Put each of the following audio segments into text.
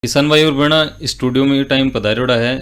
किसान भाई और बहना स्टूडियो में ये टाइम पधारोड़ा है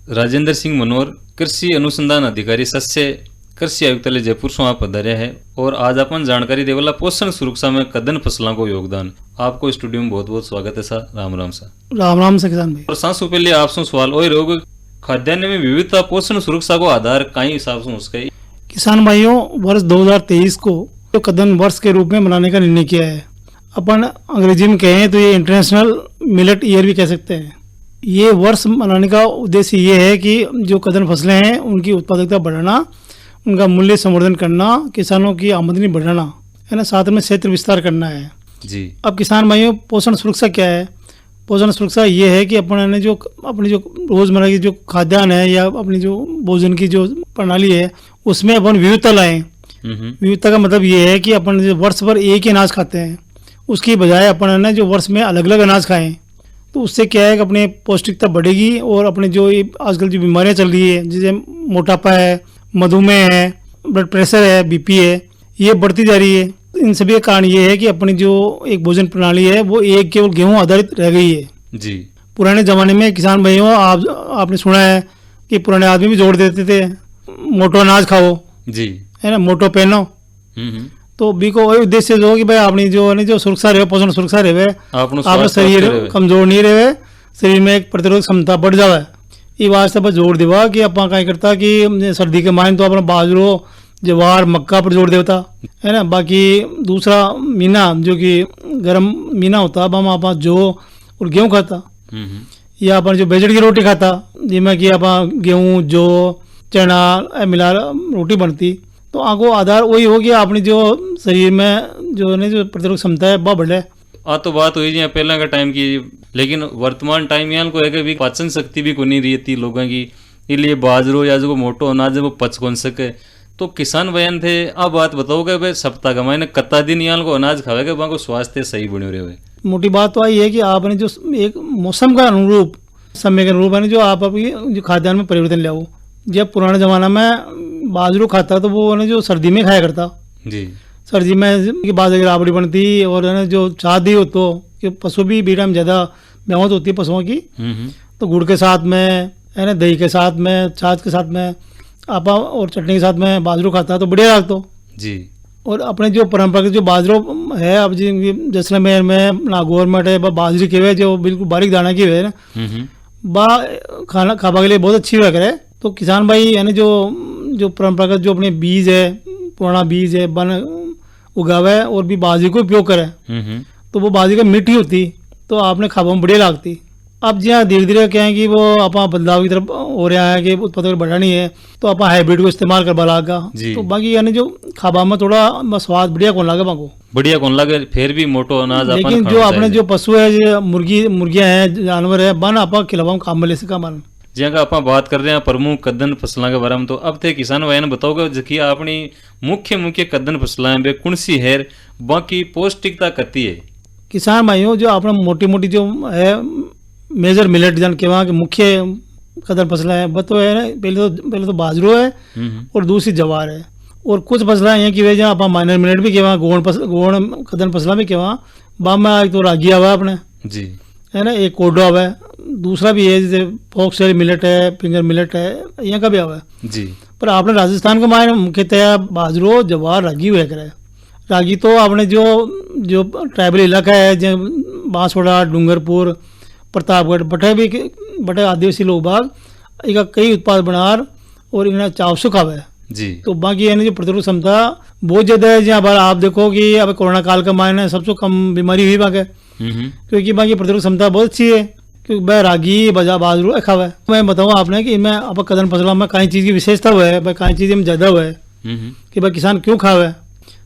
राजेंद्र सिंह मनोर कृषि अनुसंधान अधिकारी सस्य कृषि आयुक्तालय जयपुर से आप पधारे है और आज अपन जानकारी देवला पोषण सुरक्षा में कदन फसलों को योगदान। आपको स्टूडियो में बहुत बहुत स्वागत है सर। राम राम सर। राम राम से किसान भाई। और सांसों पहले आपसे सवाल और रोग खाद्यान्न में विविधता पोषण सुरक्षा को आधार कई हिसाब से उसका किसान भाइयों, वर्ष 2023 को जो कदन वर्ष के रूप में मनाने का निर्णय किया है। अपन अंग्रेजी में कहें तो ये इंटरनेशनल मिलेट ईयर भी कह सकते हैं। ये वर्ष मनाने का उद्देश्य ये है कि जो कदन फसलें हैं उनकी उत्पादकता बढ़ाना, उनका मूल्य संवर्धन करना, किसानों की आमदनी बढ़ाना है ना, साथ में क्षेत्र विस्तार करना है जी। अब किसान भाइयों, पोषण सुरक्षा क्या है? पोषण सुरक्षा ये है कि अपने जो रोजमर्रा की जो खाद्यान्न है या अपनी जो भोजन की जो प्रणाली है उसमें अपन विविधता लाएं। विविधता का मतलब ये है कि अपन जो वर्ष भर एक ही अनाज खाते हैं उसकी बजाय अपन ने जो वर्ष में अलग अलग अनाज खाएं, तो उससे क्या है कि अपनी पौष्टिकता बढ़ेगी और अपने जो आजकल जो बीमारियां चल रही है, जैसे मोटापा है, मधुमेह है, ब्लड प्रेशर है, बीपी है, ये बढ़ती जा रही है। इन सभी का कारण ये है कि अपनी जो एक भोजन प्रणाली है वो एक केवल गेहूं आधारित रह गई है जी। पुराने जमाने में किसान भाइयों, आपने सुना है कि पुराने आदमी भी जोड़ देते थे मोटो अनाज खाओ जी, है ना, मोटो पहनो। तो बी को वही उद्देश्य जो कि भाई अपनी जो सुरक्षा रहे, पोषण सुरक्षा रहे, आपने शरीर कमजोर नहीं रहे, शरीर में एक प्रतिरोधक क्षमता बढ़ जावे। ये वास्ते पर जोर देवा कि अपना कहीं करता कि सर्दी के मायने तो अपना बाजरो, ज्वार, मक्का पर जोर देता है ना। बाकी दूसरा महीना जो कि गर्म महीना होता, अब हम आप जो और गेहूँ खाता या अपन जो बेजड़ की रोटी खाता, जिसमें कि आप गेहूँ, जौ, चना मिला रोटी बनती, तो आगो आधार वही हो गया अपनी जो शरीर में जो प्रतिरोधक क्षमता है वह बढ़े। तो बात हुई जी पहले का टाइम की, लेकिन वर्तमान टाइम यहाँ को है कि पाचन शक्ति भी को नहीं रहती लोगों की, इसलिए बाजरो या जो मोटो अनाज है वो पच कौन सके। तो किसान बयान थे, अब बात बताओगे भाई सप्ताह का मैंने कत्ता दिन यहाँ को अनाज खावेगा वहाँ को स्वास्थ्य सही बने रहे। मोटी बात तो आई है कि आपने जो एक मौसम का अनुरूप, समय के अनुरूप है जो आप जो खाद्यान्न में परिवर्तन ले आओ। जब पुराने जमाना में बाजरो खाता तो वो जो सर्दी में खाया करता जी। सर्दी में बाजरे की राबड़ी बनती और जो शादी हो तो कि पशु भी बीड़ा में ज़्यादा मेहनत होती है पशुओं की, तो गुड़ के साथ में है ना, दही के साथ में, छाछ के साथ में आपा और चटनी के साथ में बाजरो खाता तो बढ़िया लगता जी। और अपने जो परंपरागत जो बाजरो है, अब जैसलमेर में नागौर में है बाजरी के हुए जो बिल्कुल बारीक दाना की हुए ना, बा खाना खाने के लिए बहुत अच्छी हुआ करे। तो किसान भाई यानी जो परंपरागत जो अपने बीज है, पुराना बीज है, बन उगावे और भी बाजरी को उपयोग करे, तो वो बाजरी का मीठी होती तो आपने खाबा में बढ़िया लगती। अब जी हाँ, धीरे धीरे क्या है कि वो अपना बदलाव की तरफ हो रहा है कि उत्पादन बढ़ानी है तो अपना हाइब्रिड को इस्तेमाल करवा लागा। तो बाकी यानी जो खाबा में थोड़ा स्वाद बढ़िया कौन लगे, बाको बढ़िया कौन लगे, फिर भी मोटो अनाज। लेकिन जो अपने जो पशु है, जो मुर्गियां हैं, जानवर है, बन आप खिलावा काम में ले सका मन। जी का आप बात कर रहे हैं प्रमुख कदन फसलों के बारे में, तो अब थे किसान भाई ने बताओगे कि अपनी मुख्य कदन फसलें वे कौन सी है, बाकी पौष्टिकता कती है। किसान भाइयों, जो अपना मोटी मोटी जो है मेजर मिलेट जान के वहाँ के मुख्य कदन फसलें हैं वो तो है ना, पहले तो बाजरो है और दूसरी ज्वार है, और कुछ फसलें हैं कि वे जहाँ आप माइनर मिलेट भी के वहाँ गोण कदन फसला भी के वहाँ बाम में एक तो रागी आवा अपने जी, है ना, एक कोडो आवा है, दूसरा भी है जैसे फॉक्सटेल मिलेट है, फिंगर मिलेट है, यहाँ का भी आवा है जी। पर आपने राजस्थान के मायने मुख्यतः बाजरो, ज्वार, रागी हुआ करे। रागी तो आपने जो ट्राइबल इलाका है, जो बांसवाड़ा, डूंगरपुर, प्रतापगढ़, बटे आदिवासी लोग बाग एक कई उत्पाद बनार और इन्हें चाव से खावे जी। तो बाकी यानी जो प्रतिरोधक क्षमता बहुत ज्यादा है। जहाँ पर आप देखो कि अब कोरोना काल का मायने सबसे कम बीमारी हुई बाकी, क्योंकि बाकी प्रतिरोधक क्षमता बहुत अच्छी है, क्योंकि भाई रागी, बाजरू खावा है। मैं बताऊँ आपने कि इनमें अब कदन फसलों में कई चीज़ की विशेषता हुआ है, भाई कई चीज़ में ज़्यादा हुआ है कि भाई किसान क्यों खावा है।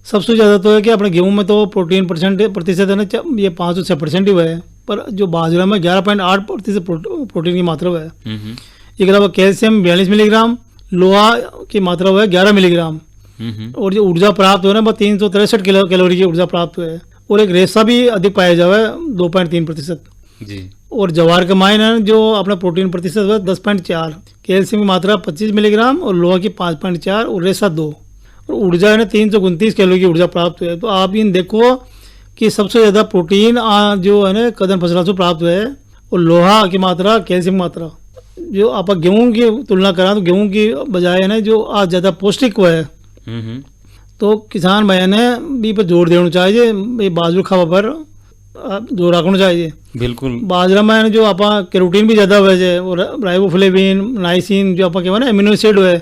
सबसे ज़्यादा तो है कि अपने गेहूं में तो प्रोटीन प्रतिशत है ना, ये 5 से 6% ही हुआ है, पर जो बाजरा में 11.8% प्रोटीन की मात्रा हुआ है। इसके अलावा कैल्शियम 42 मिलीग्राम, लोहा की मात्रा हुआ है 11 मिलीग्राम, और जो ऊर्जा प्राप्त हो रहा है वो 363 कैलोरी की ऊर्जा प्राप्त हुआ है, और एक रेशा भी अधिक पाया जावा है 2.3% जी। और ज्वार के मायने जो अपना प्रोटीन प्रतिशत हुआ 10.4, कैल्शियम की मात्रा 25 मिलीग्राम और लोहा की 5.4 और रेशा 2, और ऊर्जा है ना 329 कैलोरी की ऊर्जा प्राप्त हुई है। तो आप इन देखो कि सबसे ज़्यादा प्रोटीन जो है ना कदन फसलों से प्राप्त हुआ है और लोहा की मात्रा, कैल्शियम की मात्रा, जो आप गेहूं की तुलना करा तो गेहूं की बजाय है ना जो आज ज़्यादा पौष्टिक हुआ है। तो किसान भाई ने भी पर जोर देना चाहिए, ये बाजरू खावा पर जोर रखना चाहिए। बिल्कुल। बाजरा में जो आप कैरोटीन भी ज़्यादा हुआ है और राइबोफ्लेविन, नाइसिन जो आप कहवा ना एमिनो एसिड हुआ है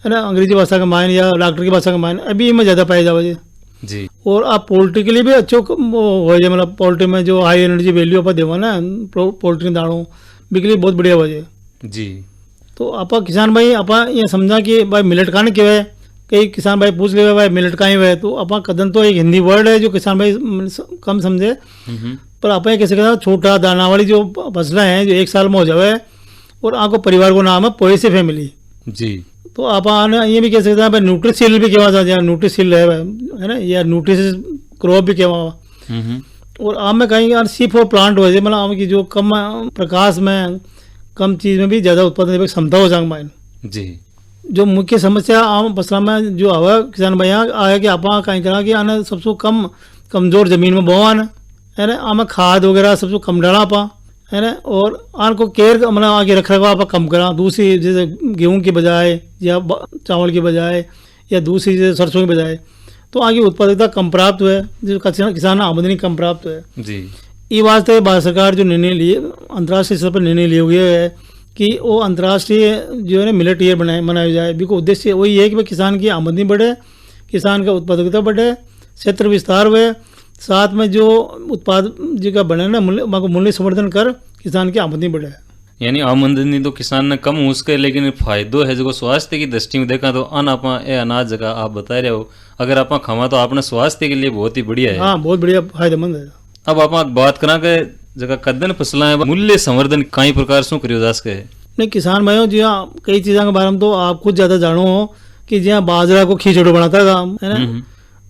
ना अंग्रेजी भाषा का मायने या डॉक्टर की भाषा का मायने, अभी इनमें ज़्यादा पाया जावे जी। और आप पोल्ट्री के लिए भी अच्छो हो जाए, मतलब पोल्ट्री में जो हाई एनर्जी वैल्यू आप देवा ना पोल्ट्री दानों भी के लिए बहुत बढ़िया वजह जी। तो आप किसान भाई आप ये समझा कि भाई मिलेट खाने के है, कई किसान भाई पूछ ले भाई मिलेट कहीं है, तो आप कदम तो एक हिंदी वर्ड है जो किसान भाई कम समझे, पर आप कैसे कहना छोटा दाना वाली जो फसलें हैं जो एक साल में हो जाए और आपको परिवार को नाम है पोएसी फैमिली जी। तो आप ये भी कह सकते हैं भाई न्यूट्रिशियल भी कहवा जाए, न्यूट्रिशियल है ना, या न्यूट्रिशियस क्रॉप भी कहवा। और आम में कहीं यार सी फॉर प्लांट हो जाए, मतलब आम की जो कम प्रकाश में कम चीज़ में भी ज़्यादा उत्पादन देने की क्षमता हो जाए जी। जो मुख्य समस्या आम फसलों में जो हवा किसान भाई आया कि आप कहीं करा कि आने सबसे कम कमज़ोर ज़मीन में बोवान है ना, आम खाद वगैरह सबसे कम डाला पा है ना, और आन को केयर मतलब आगे रख रखाव आप कम करा, दूसरी जैसे गेहूं की बजाय या चावल की बजाय या दूसरी जैसे सरसों की बजाय, तो आगे उत्पादकता कम प्राप्त हुआ है, जो किसान आमदनी कम प्राप्त हुआ है जी। ये वास्ते भारत सरकार जो निर्णय लिए अंतर्राष्ट्रीय स्तर पर निर्णय लिए हुए है कि वो अंतर्राष्ट्रीय जो है ना मिलेट ईयर मनाया जाए। भी को उद्देश्य वही है कि भाई किसान की आमदनी बढ़े, किसान का उत्पादकता बढ़े, क्षेत्र विस्तार हुए, साथ में जो उत्पाद जी का बने ना मूल्य संवर्धन कर किसान की आमदनी बढ़े। यानी आमदनी तो किसान ने कम हो सके, लेकिन फायदो है जो स्वास्थ्य की दृष्टि में देखा तो आप अनाज जगह आप बता रहे हो अगर आप खावा तो आपने स्वास्थ्य के लिए बहुत ही बढ़िया है। हाँ बहुत बढ़िया फायदेमंद है। अब आप बात करा के जगह कदन फसला है मूल्य संवर्धन कई प्रकार से करियो जा सके। नहीं किसान भाइयों जी हाँ कई चीज़ों के बारे में तो आप खुद ज़्यादा जानो हो कि जहाँ बाजरा को खिचड़ी बनाता था है ना,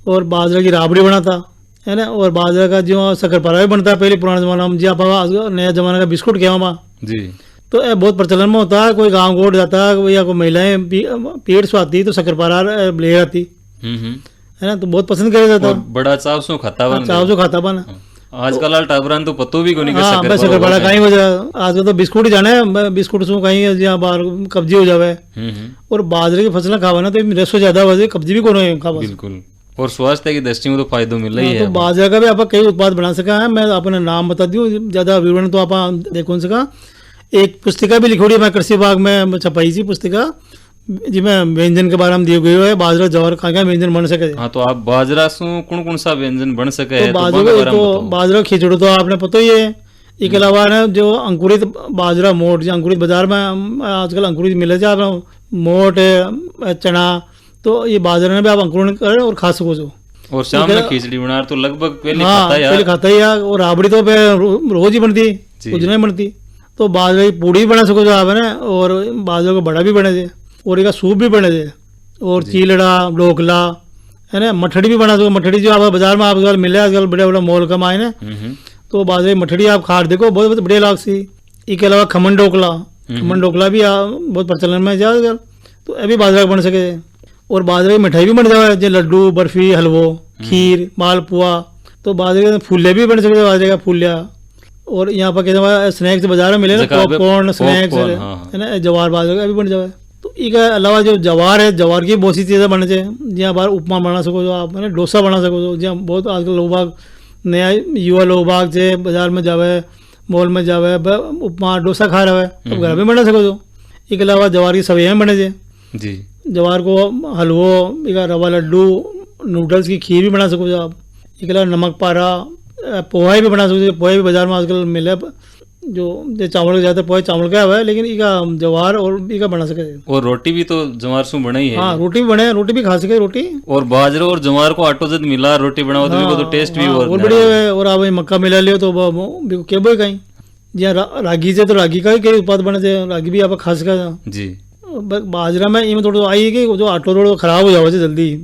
और बाजरा की राबड़ी बनाता है ना, और बाजरा का जो शक्करपारा भी बनता है पहले पुराने जमाना में, जहाँ नया जमाना का बिस्कुट क्या हुआ जी, तो ये बहुत प्रचलन में होता है। कोई गांव गोट जाता है या कोई महिलाएं पेड़ से आती तो शक्करपारा ले आती है ना, तो बहुत पसंद किया जाता, बड़ा चाव से खाता बन, चाव से खाता बना। आजकल आल टाबरान तो पतो भी कोनी हाँ बस शक्करपारा कहीं हो जाए, आजकल तो बिस्कुट ही जाने बिस्कुट से कहीं जहाँ बाहर कब्जी हो जावे, और बाजरे की फसलें खावा ना तो रेसो ज्यादा वजह कब्जी भी कौन खावा। बिल्कुल, और स्वास्थ्य की दृष्टि में तो फायदो मिल रही है। तो बाजरा का भी आप कई उत्पाद बना सका है, मैं अपने नाम बता दूँ, ज्यादा विवरण तो आप देखो सका। एक पुस्तिका भी लिखोड़ी मैं कृषि विभाग में छपाई थी पुस्तिका जिसमें व्यंजन के बारे में दिए गए है, बाजरा ज्वार खा के व्यंजन बन सके। हाँ तो आप बाजरा से कौन कौन सा व्यंजन बन सके? तो बाजरा खिचड़ी तो आपने पता ही है। इसके अलावा ना जो अंकुरित बाजरा मोट, जो अंकुरित बाजार में आजकल अंकुरित मिले जाए मोट चना, तो ये बाजरा में भी आप अंकुरण करें और खा सको जो। और शाम में खिचड़ी बना तो लगभग पहले खाता ही यार, और राबड़ी तो रोज ही बनती, कुछ नहीं बनती। तो बाजरा की पूड़ी भी बना सको जो आप है ना, और बाजरा का बड़ा भी बने थे, और एक सूप भी बने थे, और चीलड़ा ढोकला है ना, मठड़ी भी बना सको। मठड़ी जो आप बाजार में आजकल मिले, आजकल बड़े बड़े मॉल का मायने ना, तो बाजरे की मठड़ी आप खा देखो बहुत बढ़िया लाग सी। इसके अलावा खमन ढोकला भी बहुत प्रचलन में है आजकल, तो ये भी बाजरा का बन सके। और बाजरे की मिठाई भी बन जाए जैसे लड्डू, बर्फी, हलवो, खीर, मालपुआ। तो बाजरे के फूले भी बन सके, बाजरे का फूलिया। और यहाँ पर कहते स्नैक्स बाजार में मिले ना, पॉपकॉर्न स्नैक्स है ना, जवार बाजरे का भी बन जाए। तो इसके अलावा जो जवार है, जवार की बहुत सी चीज़ें बन जाए, जहाँ बाहर उपमा बना सको जो आप है ना, डोसा बना सको जो, जहाँ बहुत आजकल लोग बाग नया युवा लोग बाग से बाजार में जावे, मॉल में जावे, उपमा डोसा खा रहा है, तो घर में बना सको जो। इसके अलावा जवार की सब्जियाँ बने जाए जी, जवार को हलवो, रवा लड्डू, नूडल्स की खीर भी बना सको जो आप। इसके अलावा नमक पारा, पोहा भी बना सकते, पोहा भी बाजार में आजकल मिले, जो चावल के ज़्यादा पोहा चावल का है, लेकिन इसका जवार और इसका बना सके। और रोटी भी तो जवार से बना ही है। हाँ रोटी भी बने, रोटी भी खा सके रोटी। और बाजरे और जवार को आटो जब मिला रोटी बनाओ तो टेस्ट भी और बढ़िया है। और आप मक्का मिला लियो तो क्या बोई कहीं जहाँ रागी से, तो रागी का ही कई उत्पाद बने थे, रागी भी आप खा सके जी। बाजरा में इनमें थोड़ा आई है कि जो आटो थोड़ा खराब हो जाओ जल्दी,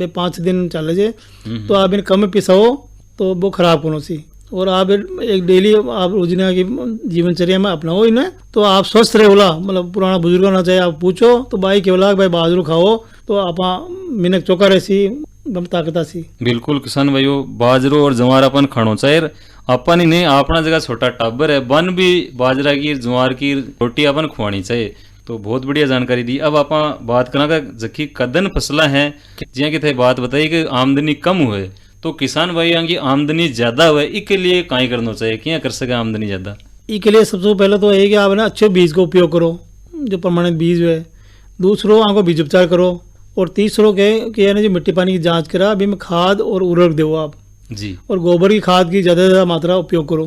5 दिन चले जाए, तो आप इन कम पिसाओ तो वो खराब कौन सी। और आप एक डेली आप रोजाना की जीवनचर्या में अपनाओ इन्हें, तो आप स्वस्थ रहे बोला। मतलब पुराना बुजुर्ग होना चाहिए, आप पूछो तो भाई केवला भाई बाजरू खाओ तो आप मिनक चौका रहसी, एकदम ताकत सी। बिल्कुल किसान भाइयों, बाजरो और ज्वार अपन खानो चाहिए। अपन ही नहीं, अपना जगह छोटा टाबर है, बन भी बाजरा की ज्वार की रोटी अपन खुआनी चाहिए। तो बहुत बढ़िया जानकारी दी। अब आप बात करा जखी कदन फसला है, जिया कि थे बात बताई कि आमदनी कम हुए, तो किसान भाइयों की आमदनी ज्यादा हुए, इसके लिए काई करना चाहिए, क्या कर सके आमदनी ज्यादा? इसके लिए सबसे पहले तो है कि आप ना अच्छे बीज का उपयोग करो, जो प्रमाणित बीज है। दूसरों आपको बीज उपचार करो, और तीसरों के है ना जो मिट्टी पानी की जांच करा, अभी में खाद और उर्वरक दो आप जी। और गोबर की खाद की ज़्यादा से ज़्यादा मात्रा उपयोग करो।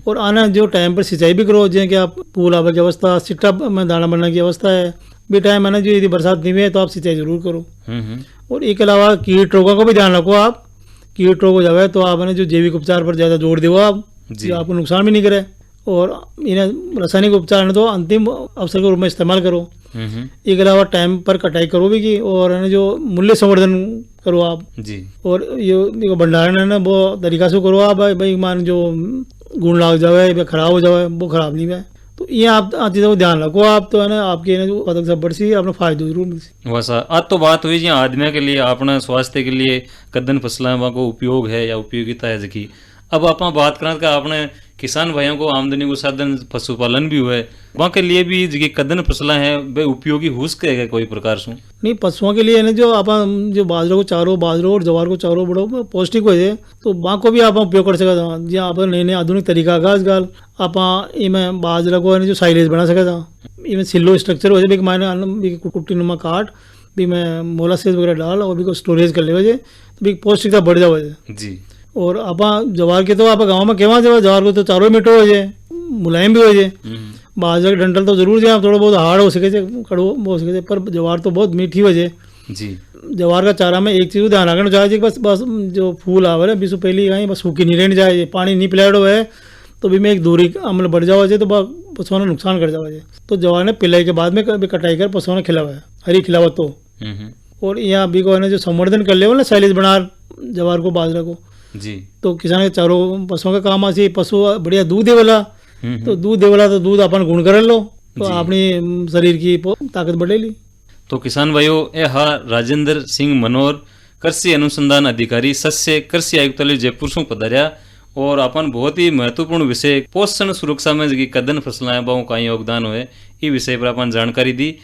और आना जो टाइम पर सिंचाई भी करो, जैसे कि आप फूल आवे की अवस्था, सिट्टा में दाना बनने की अवस्था है भी टाइम है ना, जो यदि बरसात नहीं हुई है तो आप सिंचाई जरूर करो। और इसके अलावा कीट रोगों का भी ध्यान रखो आप। कीट रोग हो जाए तो आप है ना जो जैविक उपचार पर ज़्यादा जोर दो आप, जो आपको नुकसान भी नहीं करे। और इन्हें रासायनिक उपचार है तो अंतिम अवसर के रूप में इस्तेमाल करो। इसके अलावा टाइम पर कटाई करो भी की, और है ना जो मूल्य संवर्धन करो आप जी। और ये भंडारण है ना वो तरीका से करो आप, भाई मान जो गुण लाग जाए या खराब हो जाए वो खराब नहीं है। तो ये आप चीज़ों को ध्यान रखो आप, तो है ना आपकी है ना जो पदक सब बढ़ अपना फायदा जरूर मिल। वैसा आज तो बात हुई जी आदमी के लिए, अपना स्वास्थ्य के लिए कदन फसलें को उपयोग है या उपयोगिता है जिसकी। अब आप बात करें कि आपने किसान भाइयों को आमदनी को साधन पशुपालन भी हुए, वहाँ के लिए भी जी कदन फसलें हैं वे उपयोगी हो सके है कोई प्रकार से? नहीं, पशुओं के लिए है ना जो आप जो बाजरो को चारो, बाजरो और ज्वार को चारो बड़ो पौष्टिक हो जाए, तो वहाँ को भी आप उपयोग कर सकते। जी आप नए नए आधुनिक तरीका का आजकल आप इमें बाजरा को है ना जो साइलेज बना सकता, इमें सिल्लो स्ट्रक्चर हो जाए, मायने कुट्टी नुमा काट भी मैं मोलासेस वगैरह डाल और भी को स्टोरेज कर ले तो भी पौष्टिकता बढ़ जाए जी। और आप जवार के तो आप गाँव में केवा जवार को तो चारों मीठो हो जाए, मुलायम भी हो जाए। बाजरा के डंठल तो जरूर जाए, थोड़ा बहुत हार्ड हो सके, कड़ो हो सके, पर जवार तो बहुत मीठी हो जाए जी। जवार का चारा में एक चीज़ ध्यान रखना चाहिए, बस बस जो फूल आवे बीस पहली कहीं बस सूखी नहीं रहनी चाहिए, पानी नहीं पिलाड़ो है तो भी में एक दूरी अमल बढ़ जाओ जाए तो पशुओं ने नुकसान कर जाओ जाए। तो जवार ने पिलाई के बाद में कटाई कर पशुओं ने खिलावा है, हरी खिलावत तो। और यहाँ अभी को है ना जो संवर्धन कर ले ना साइलेज बना जवार को, बाजरा को जी, तो किसान के चारों पशुओं का काम आसी। पशु बढ़िया दूध दे वाला, तो दूध दे वाला तो दूध अपन गुण कर लो तो अपनी शरीर की ताकत बढ़ेली। तो किसान भाइयों, यह राजेंद्र सिंह मनोर, कृषि अनुसंधान अधिकारी, सस्य कृषि आयुक्तालय जयपुर से पधारिया और अपन बहुत ही महत्वपूर्ण विषय पोषण सुरक्षा में कदन फसलें का योगदान हुए, इस विषय पर अपन जानकारी दी।